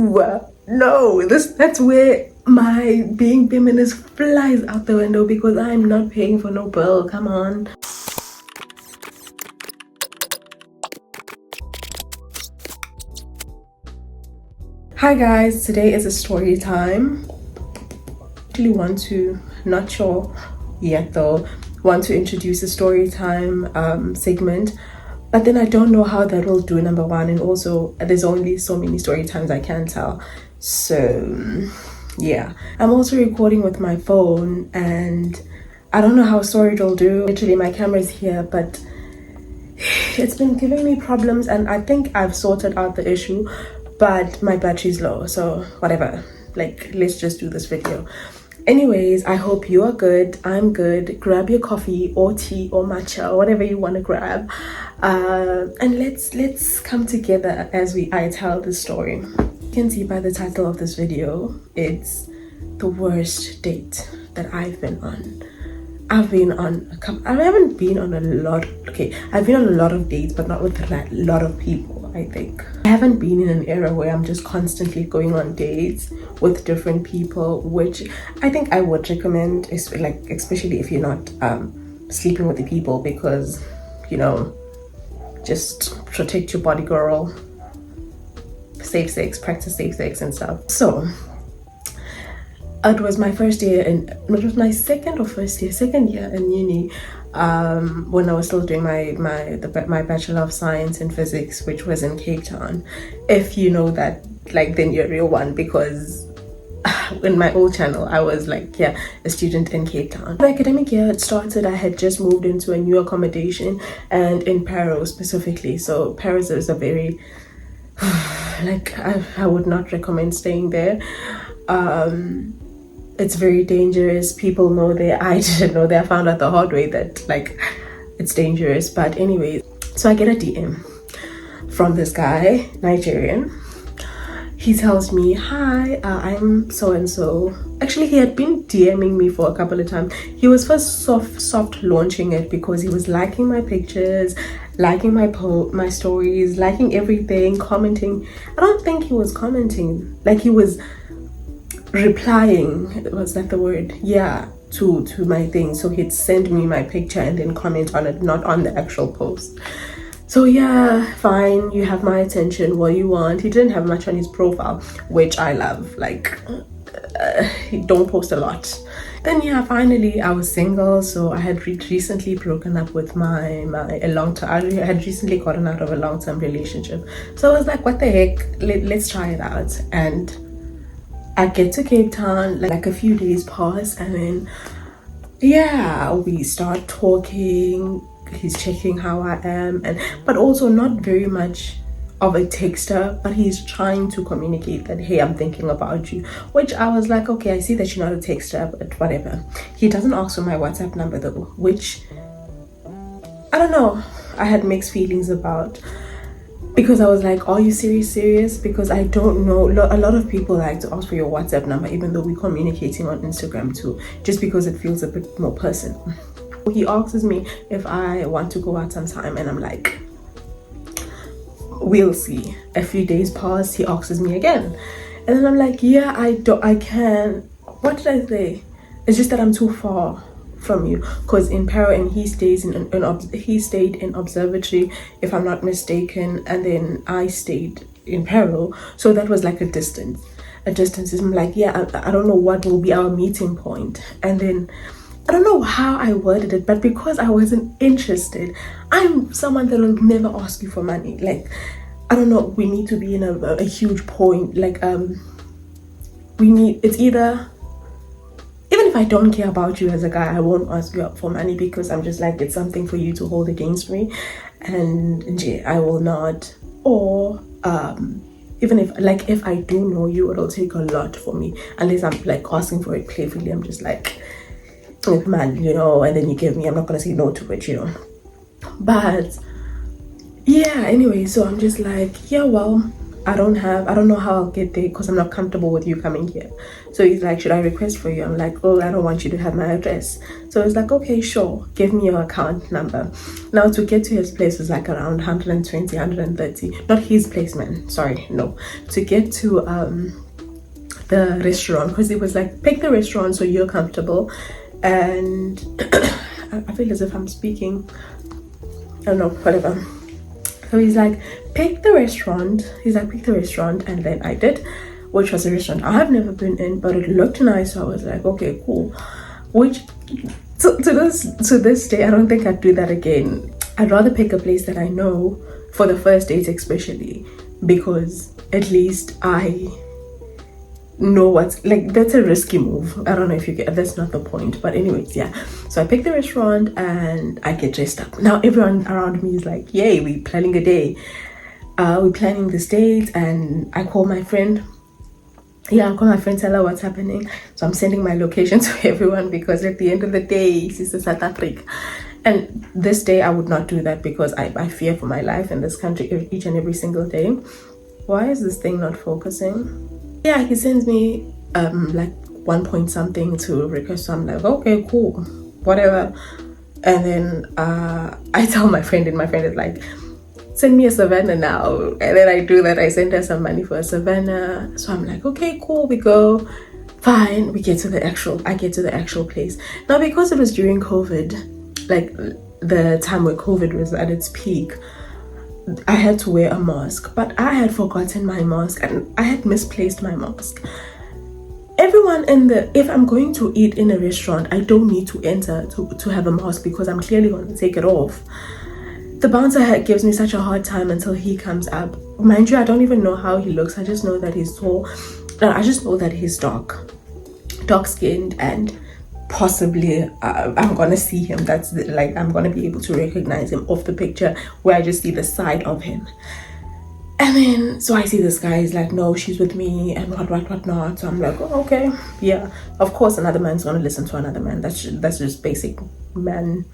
no, that's where my being feminist flies out the window, because I'm not paying for no bill. Come on. Hi guys, today is a story time. Actually want to, not sure yet though, want to introduce a story time segment, but then I don't know how that will do, number one, and also there's only so many story times I can tell. So yeah, I'm also recording with my phone and I don't know how story it'll do. Literally my camera's here, but it's been giving me problems, and I think I've sorted out the issue, but my battery's low, so whatever, like, let's just do this video. Anyways, I hope you are good. I'm good. Grab your coffee or tea or matcha or whatever you want to grab, and let's come together as I tell the story. You can see by the title of this video, it's the worst date that I've been on. I've been on a couple, I haven't been on a lot, okay, I've been on a lot of dates, but not with a lot of people, I think. I haven't been in an era where I'm just constantly going on dates with different people, which I think I would recommend, especially if you're not sleeping with the people, because, you know, just protect your body, girl. Safe sex, practice safe sex and stuff. So it was my first year it was my second year in uni, when I was still doing my Bachelor of Science in Physics, which was in Cape Town. If you know that, like, then you're a real one, because in my old channel I was like, yeah, a student in Cape Town. The academic year had started, I had just moved into a new accommodation, and in Paris specifically. So Paris is a very like, I would not recommend staying there. It's very dangerous. People know there. I didn't know there. I found out the hard way that, like, it's dangerous. But anyways, so I get a DM from this guy, Nigerian. He tells me, hi, I'm so and so. Actually, he had been DMing me for a couple of times. He was first soft launching it because he was liking my pictures, liking my stories, liking everything, commenting. I don't think he was commenting, like, he was replying, was that the word? Yeah, to my thing. So he'd send me my picture and then comment on it, not on the actual post. So yeah, fine, you have my attention, what you want. He didn't have much on his profile, which I love. Like, he don't post a lot. Then yeah, finally I was single, so I had recently broken up with I had recently gotten out of a long-term relationship. So I was like, what the heck, let's try it out. And I get to Cape Town, like a few days pass, and then yeah, we start talking. He's checking how I am, but also not very much of a texter, but he's trying to communicate that, hey, I'm thinking about you, which I was like, okay, I see that you're not a texter, but whatever. He doesn't ask for my WhatsApp number though, which I don't know, I had mixed feelings about, because I was like, are you serious? Because I don't know, a lot of people like to ask for your WhatsApp number, even though we're communicating on Instagram too, just because it feels a bit more personal. He asks me if I want to go out sometime, and I'm like, we'll see. A few days pass, he asks me again, and then I'm like, yeah, I can. What did I say? It's just that I'm too far from you, because in Paris, and he stayed in observatory, if I'm not mistaken, and then I stayed in Paris, so that was like a distance. I'm like, yeah, I don't know what will be our meeting point. And then I don't know how I worded it, but because I wasn't interested, I'm someone that will never ask you for money. Like, I don't know, we need to be in a huge point. Like, it's either, even if I don't care about you as a guy, I won't ask you up for money, because I'm just like, it's something for you to hold against me, and yeah, I will not. Or even if I do know you, it'll take a lot for me, unless I'm like asking for it playfully. I'm just like, man, you know, and then you give me, I'm not gonna say no to it, you know. But yeah, anyway, so I'm just like, yeah, well, I don't know how I'll get there because I'm not comfortable with you coming here. So he's like, should I request for you? I'm like, oh, I don't want you to have my address. So he's like, okay, sure, give me your account number. Now to get to his place was like around 120, 130. Not his place, man, sorry, no. To get to the restaurant, because it was like, pick the restaurant so you're comfortable. And I feel as if I'm speaking, I don't know, whatever. So he's like, pick the restaurant. He's like, pick the restaurant. And then I did, which was a restaurant I have never been in, but it looked nice. So I was like, okay, cool. Which to this day, I don't think I'd do that again. I'd rather pick a place that I know for the first date, especially, because at least I know what's like. That's a risky move. I don't know if you get, that's not the point, but anyways, yeah. So I pick the restaurant and I get dressed up. Now everyone around me is like, yay, we planning a day, we're planning this date. And I call my friend, I call my friend, tell her what's happening. So I'm sending my location to everyone, because at the end of the day, this is South Africa. And this day I would not do that, because I fear for my life in this country each and every single day. Why is this thing not focusing? Yeah, he sends me like 1 point something to request. So I'm like, okay, cool, whatever. And then I tell my friend, and my friend is like, send me a Savannah now. And then I do that. I send her some money for a Savannah. So I'm like, okay, cool, we go. Fine, I get to the actual place. Now, because it was during COVID, like the time where COVID was at its peak, I had to wear a mask, but I had forgotten my mask and I had misplaced my mask. Everyone if I'm going to eat in a restaurant, I don't need to enter to have a mask, because I'm clearly going to take it off. The bouncer gives me such a hard time until he comes up. Mind you, I don't even know how he looks. I just know that he's tall. I just know that he's dark-skinned, and possibly I'm gonna see him. That's like, I'm gonna be able to recognize him off the picture where I just see the side of him. And then so I see this guy, he's like, no, she's with me, and what not. So I'm like, oh, okay, yeah, of course another man's gonna listen to another man. That's just basic man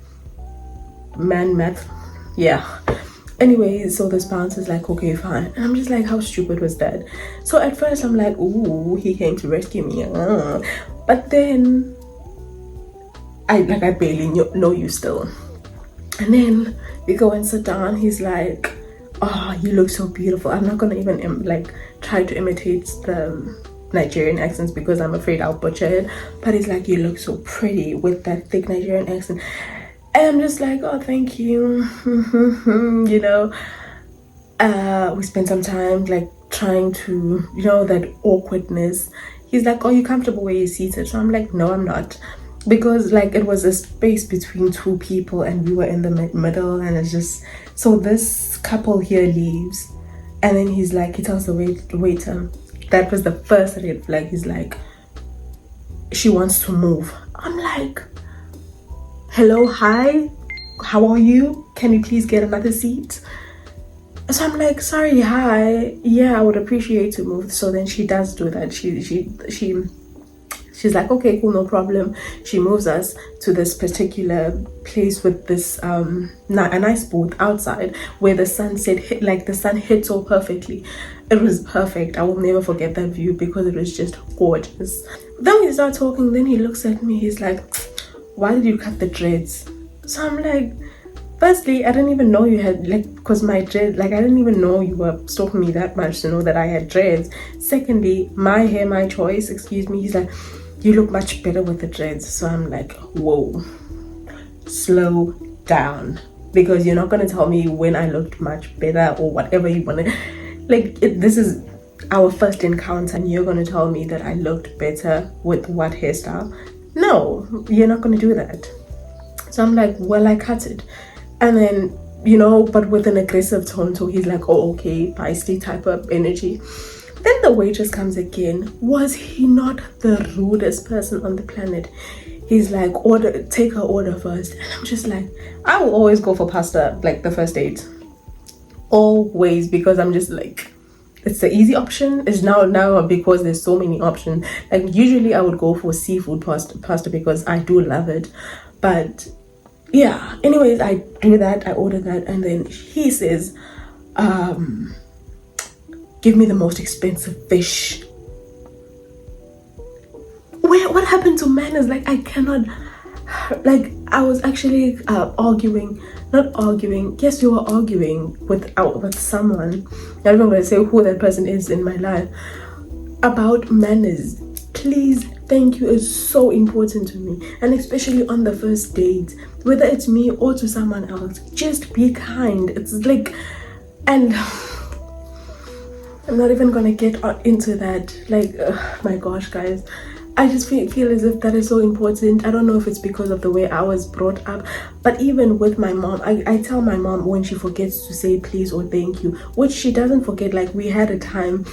math. Yeah. Anyway, so this bouncer's like, okay, fine. And I'm just like, how stupid was that? So at first I'm like, ooh, he came to rescue me. But then I barely know you still. And then we go and sit down. He's like, oh, you look so beautiful. I'm not gonna even like try to imitate the Nigerian accents, because I'm afraid I'll butcher it. But he's like, you look so pretty with that thick Nigerian accent. And I'm just like, oh, thank you. You know, we spent some time like trying to, you know, that awkwardness. He's like, oh, you comfortable where you're seated? So I'm like, no, I'm not. Because like it was a space between two people and we were in the middle, and it's just, so this couple here leaves, and then he's like, he tells the waiter, that was the first red flag. He's like, she wants to move. I'm like, hello, hi, how are you? Can you please get another seat? So I'm like, sorry, hi, yeah, I would appreciate to move. So then she does do that. She's like, okay, cool, no problem. She moves us to this particular place with this a nice booth outside where the sunset hit, like the sun hit so perfectly. It was perfect. I will never forget that view, because it was just gorgeous. Then we start talking. Then he looks at me. He's like, why did you cut the dreads? So I'm like, firstly, I didn't even know you had, like, because my dread, like, I didn't even know you were stalking me that much to know that I had dreads. Secondly, my hair, my choice, excuse me. He's like, you look much better with the dreads. So I'm like, whoa, slow down, because you're not going to tell me when I looked much better or whatever you want to, like, this is our first encounter and you're going to tell me that I looked better with what hairstyle? No, you're not going to do that. So I'm like, well, I cut it. And then, you know, but with an aggressive tone. So he's like, oh, okay, feisty type of energy. Then the waitress comes again. Was he not the rudest person on the planet? He's like, take her order first. And I'm just like, I will always go for pasta, like the first date. Always, because I'm just like, it's the easy option. It's now because there's so many options. Like usually I would go for seafood pasta because I do love it. But yeah, anyways, I do that, I order that, and then he says, give me the most expensive fish. What happened to manners? Like, I cannot, like, I was actually arguing, not arguing, yes, we were arguing with someone, I don't even going to say who that person is in my life, about manners. Please, thank you is so important to me, and especially on the first date, whether it's me or to someone else, just be kind. It's like, and I'm not even gonna get into that, like, my gosh, guys, I just feel as if that is so important. I don't know if it's because of the way I was brought up, but even with my mom, I tell my mom when she forgets to say please or thank you, which she doesn't forget. Like, we had a time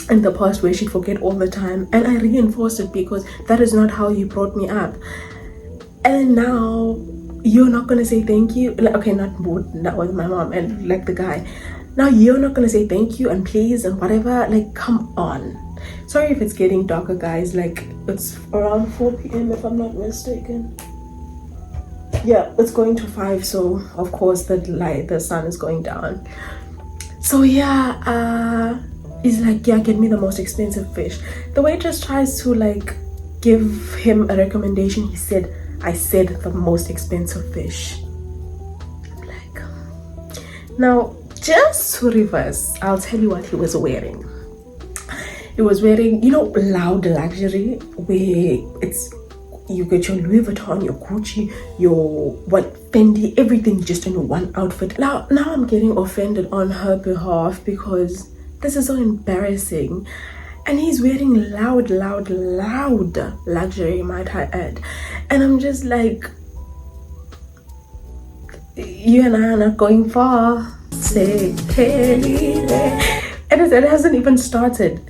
in the past where she'd forget all the time, and I reinforced it because that is not how you brought me up. And now you're not gonna say thank you. Like, okay, not that was my mom and like the guy. Now you're not gonna say thank you and please and whatever. Like, come on. Sorry if it's getting darker, guys. Like, it's around 4 p.m. if I'm not mistaken. Yeah, it's going to 5, so of course the sun is going down. So yeah, he's like, yeah, get me the most expensive fish. The waitress tries to like give him a recommendation. He said, I said the most expensive fish. Like, now just to reverse, I'll tell you what he was wearing. He was wearing, you know, loud luxury, where it's, you get your Louis Vuitton, your Gucci, your Fendi, everything just in one outfit. Now I'm getting offended on her behalf because this is so embarrassing. And he's wearing loud luxury, might I add. And I'm just like, you and I are not going far. Say, hey, and it hasn't even started.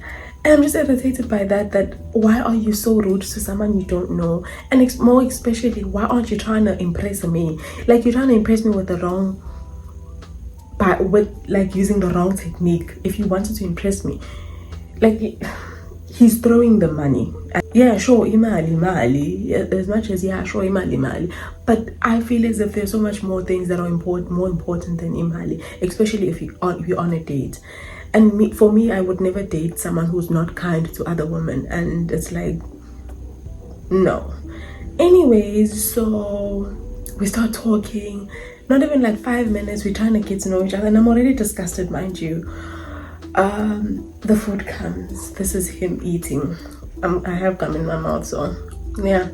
And I'm just irritated by that why are you so rude to someone you don't know? And more especially, why aren't you trying to impress me? Like, you're trying to impress me with the wrong, like using the wrong technique. If you wanted to impress me, like, he's throwing the money. Yeah, sure, imali, as much as, yeah, sure, imali. But I feel as if there's so much more things that are more important than imali, especially if you're on a date. And for me, I would never date someone who's not kind to other women. And it's like, no. Anyways, so we start talking. Not even like 5 minutes, we're trying to get to know each other. And I'm already disgusted, mind you. The food comes. This is him eating. I have gum in my mouth, so yeah.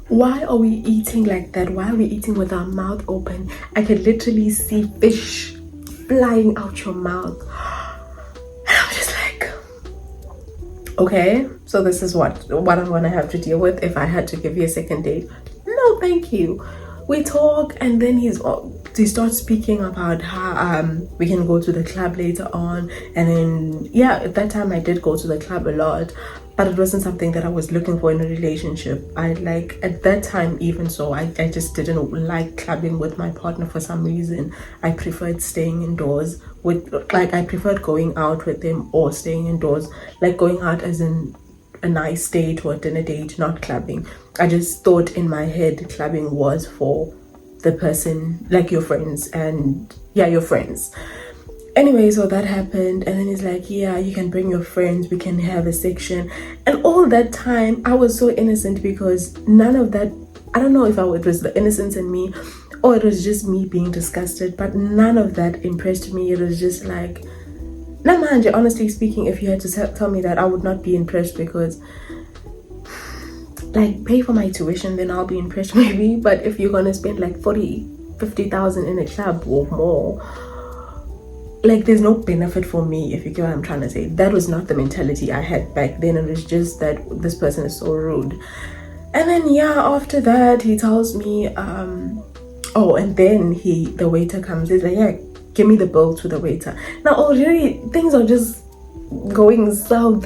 Why are we eating like that? Why are we eating with our mouth open? I could literally see fish flying out your mouth. And I'm just like, okay, so this is what I'm gonna have to deal with if I had to give you a second date. No, thank you. We talk, and then he starts speaking about how we can go to the club later on. And then, yeah, at that time I did go to the club a lot, but it wasn't something that I was looking for in a relationship. At that time, even so, I just didn't like clubbing with my partner for some reason. I preferred staying indoors I preferred going out with them or staying indoors, like going out as in a nice date or a dinner date, not clubbing. I just thought in my head clubbing was for the person, like your friends, and yeah, your friends. Anyway, so that happened, and then he's like, yeah, you can bring your friends, we can have a section. And all that time I was so innocent, because none of that, I don't know if it was the innocence in me or it was just me being disgusted, but none of that impressed me. It was just like, nah, man, honestly speaking, if you had to tell me that, I would not be impressed, because like, pay for my tuition, then I'll be impressed maybe. But if you're gonna spend like 50,000 in a club or more, like, there's no benefit for me, if you get what I'm trying to say. That was not the mentality I had back then. It was just that this person is so rude. And then, yeah, after that, he tells me, oh, and then the waiter comes. He's like, yeah, give me the bill to the waiter. Now, already, things are just going south.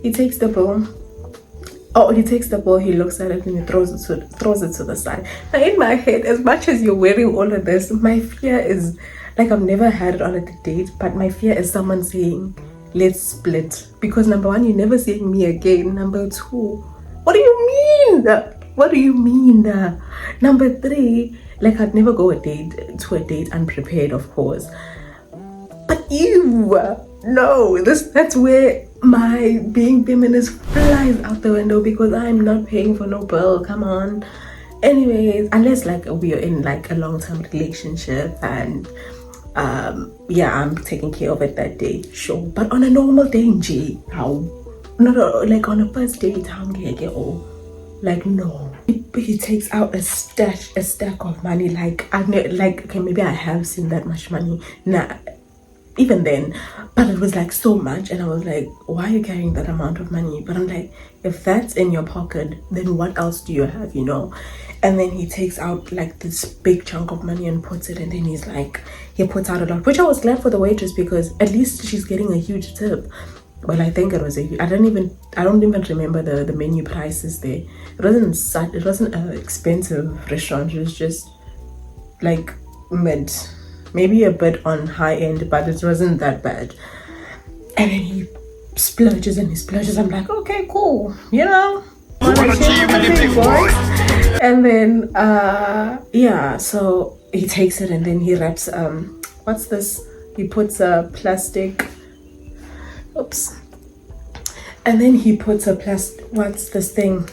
He takes the bill. Oh, he takes the ball, he looks at it, and he throws it to the side. Now, in my head, as much as you're wearing all of this, my fear is, like, I've never had it on a date, but my fear is someone saying, let's split. Because number one, you're never seeing me again. Number two, what do you mean? What do you mean? Number 3, like, I'd never go to a date unprepared, of course. But no, that's where my being feminist flies out the window, because I'm not paying for no bill. Come on. Anyways, unless like we are in like a long-term relationship and yeah, I'm taking care of it that day, sure. But on a normal day, G, how? Not like on a first date, how like, no. He takes out a stack of money. Like, okay, maybe I have seen that much money. Nah, even then, but it was like so much, and I was like, why are you carrying that amount of money? But I'm like, if that's in your pocket, then what else do you have, And then he takes out like this big chunk of money and puts it, and then he puts out a lot, which I was glad for the waitress, because at least she's getting a huge tip. Well, I think it was I don't even remember the menu prices there. It wasn't an expensive restaurant. It was just like mid, maybe a bit on high end, but it wasn't that bad. And then he splurges and he splurges. I'm like, okay, cool, And then yeah, so he takes it, and then he wraps what's this? He puts a plastic. Oops. And then he puts what's this thing?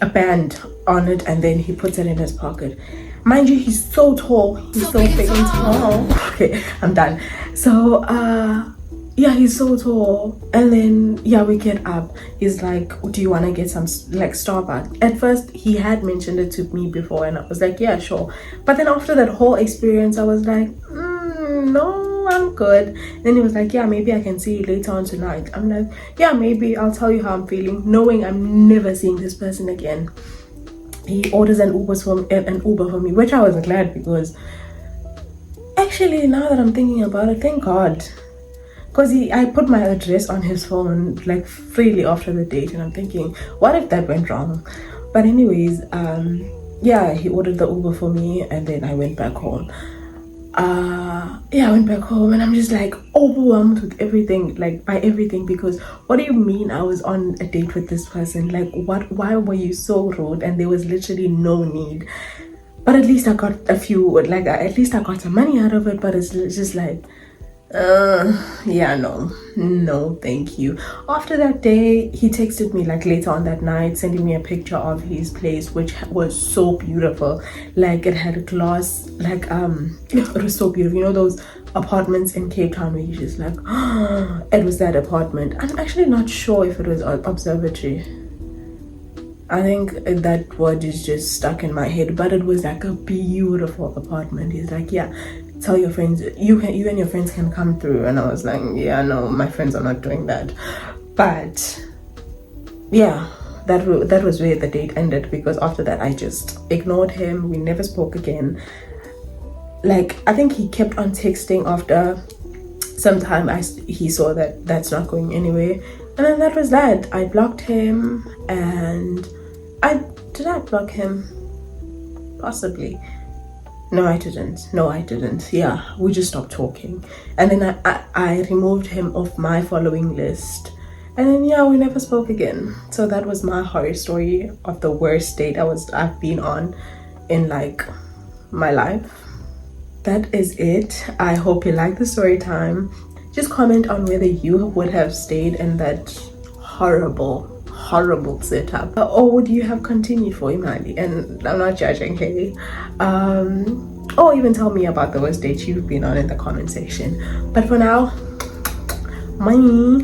A band on it, and then he puts it in his pocket. Mind you, he's so tall. He's so big and tall. Okay, I'm done. So, yeah, he's so tall. And then, yeah, we get up. He's like, do you want to get some, like, Starbucks? At first, he had mentioned it to me before, and I was like, yeah, sure. But then after that whole experience, I was like, no, I'm good. Then he was like, yeah, maybe I can see you later on tonight. I'm like, yeah, maybe. I'll tell you how I'm feeling, knowing I'm never seeing this person again. He orders an Uber for me, which I was glad, because actually, now that I'm thinking about it, thank God, because I put my address on his phone like freely after the date, and I'm thinking, what if that went wrong? But anyways, yeah, he ordered the Uber for me, and then I went back home. Yeah, I went back home, and I'm just like overwhelmed with everything, like by everything, because what do you mean I was on a date with this person? Like, why were you so rude? And there was literally no need. But at least I got at least I got some money out of it. But it's just like, yeah, no, thank you. After that day, he texted me like later on that night, sending me a picture of his place, which was so beautiful. Like, it had glass, like it was so beautiful. Those apartments in Cape Town where you just like, it was that apartment. I'm actually not sure if it was an observatory. I think that word is just stuck in my head, but it was like a beautiful apartment. He's like, yeah, tell your friends, you and your friends can come through. And I was like, yeah, no, my friends are not doing that. But yeah, that was where the date ended, because after that I just ignored him. We never spoke again. Like, I think he kept on texting after some time. He saw that that's not going anywhere, and then that was that. I blocked him. And did I block him? Possibly. No, I didn't. Yeah, we just stopped talking, and then I removed him off my following list, and then yeah, we never spoke again. So that was my horror story of the worst date I've been on in like my life. That is it. I hope you like the story time. Just comment on whether you would have stayed in that horrible setup, or would you have continued for Imali? And I'm not judging, hey. Or even tell me about the worst date you've been on in the comment section. But for now, bye.